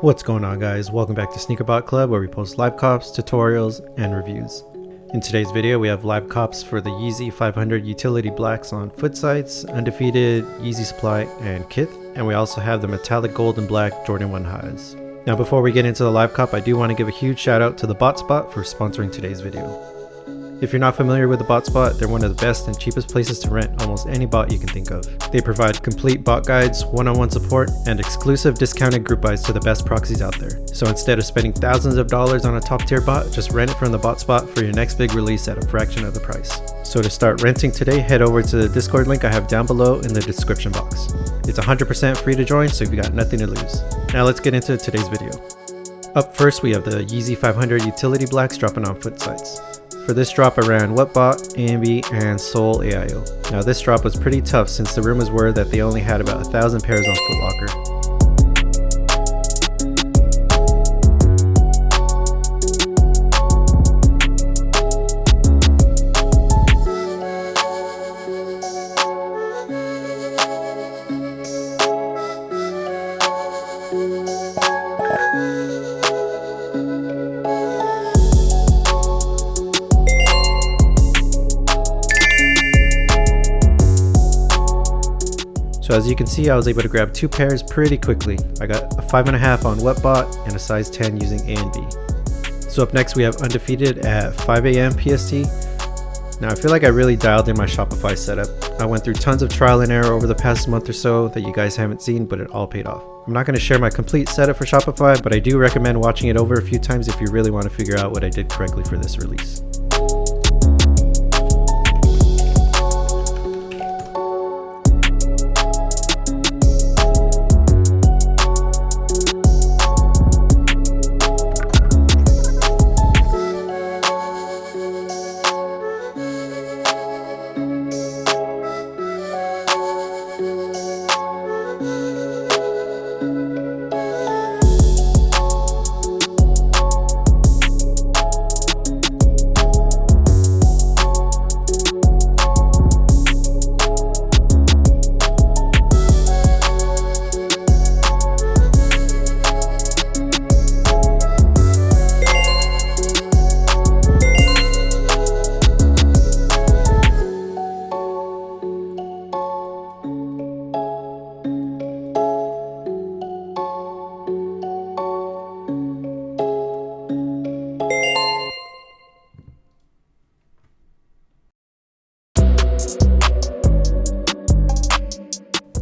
What's going on, guys? Welcome back to SneakerBot Club, where we post live cops, tutorials, and reviews. In today's video, we have live cops for the Yeezy 500 Utility Blacks on Footsites, Undefeated, Yeezy Supply, and Kith, and we also have the metallic gold and black Jordan 1 highs. Now, before we get into the live cop, I do want to give a huge shout out to the WhatBot for sponsoring today's video. If you're not familiar with the WhatBot, they're one of the best and cheapest places to rent almost any bot you can think of. They provide complete bot guides, one-on-one support, and exclusive discounted group buys to the best proxies out there. So instead of spending thousands of dollars on a top-tier bot, just rent it from the WhatBot for your next big release at a fraction of the price. So to start renting today, head over to the Discord link I have down below in the description box. It's 100% free to join, so you've got nothing to lose. Now let's get into today's video. Up first, we have the Yeezy 500 Utility Blacks dropping on Footsites. For this drop, I ran WhatBot, ANB, and Sole AIO. Now this drop was pretty tough since the rumors were that they only had about 1,000 pairs on Foot Locker. So as you can see, I was able to grab 2 pairs pretty quickly. I got a 5.5 on WhatBot and a size 10 using ANB. So up next we have Undefeated at 5 AM PST. Now I feel like I really dialed in my Shopify setup. I went through tons of trial and error over the past month or so that you guys haven't seen, but it all paid off. I'm not going to share my complete setup for Shopify, but I do recommend watching it over a few times if you really want to figure out what I did correctly for this release.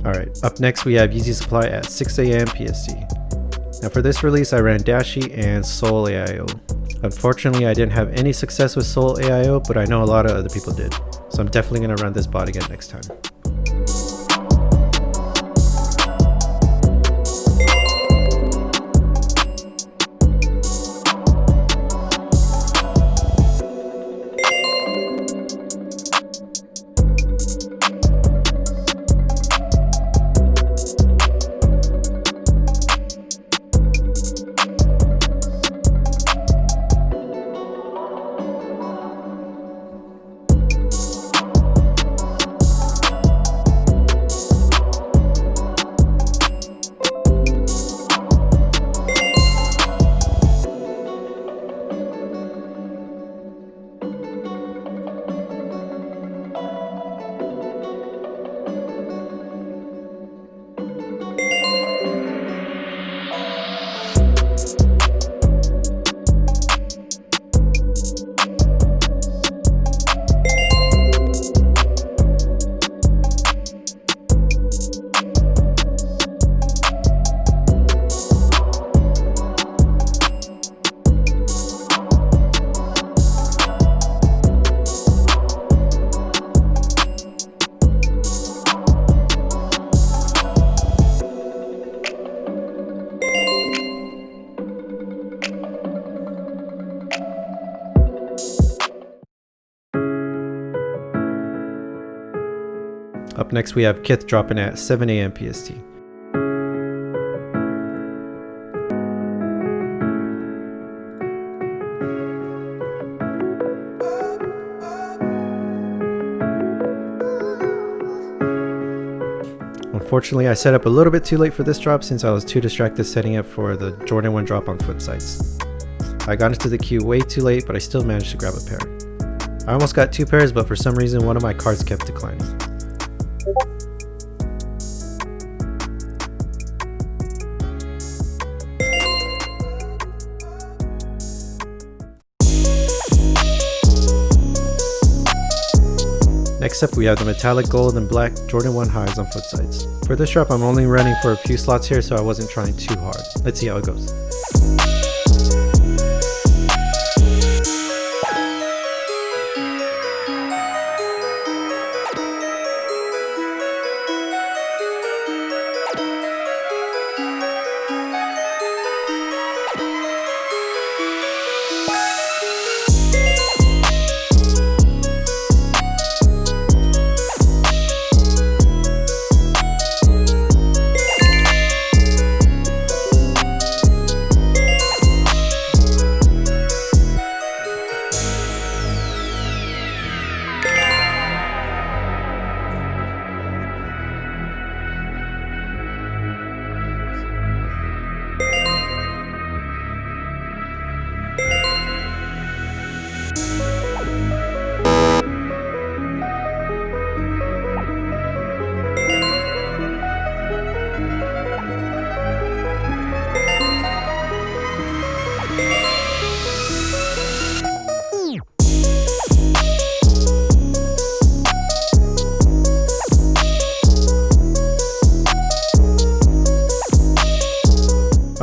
Alright, up next we have Yeezy Supply at 6 AM PST. Now for this release I ran Dashi and Sole AIO. Unfortunately I didn't have any success with Sole AIO, but I know a lot of other people did, so I'm definitely going to run this bot again next time. Up next we have Kith dropping at 7 AM PST. Unfortunately, I set up a little bit too late for this drop since I was too distracted setting up for the Jordan 1 drop on Footsites. I got into the queue way too late, but I still managed to grab a pair. I almost got 2 pairs, but for some reason one of my cards kept declining. Next up, we have the metallic gold and black Jordan 1 highs on Footsites. For this drop, I'm only running for a few slots here, so I wasn't trying too hard. Let's see how it goes.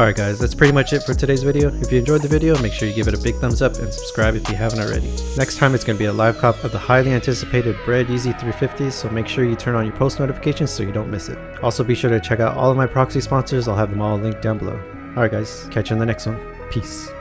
Alright guys, that's pretty much it for today's video. If you enjoyed the video, make sure you give it a big thumbs up and subscribe if you haven't already. Next time it's going to be a live cop of the highly anticipated Bread Yeezy 350s, so make sure you turn on your post notifications so you don't miss it. Also be sure to check out all of my proxy sponsors, I'll have them all linked down below. Alright guys, catch you in the next one. Peace.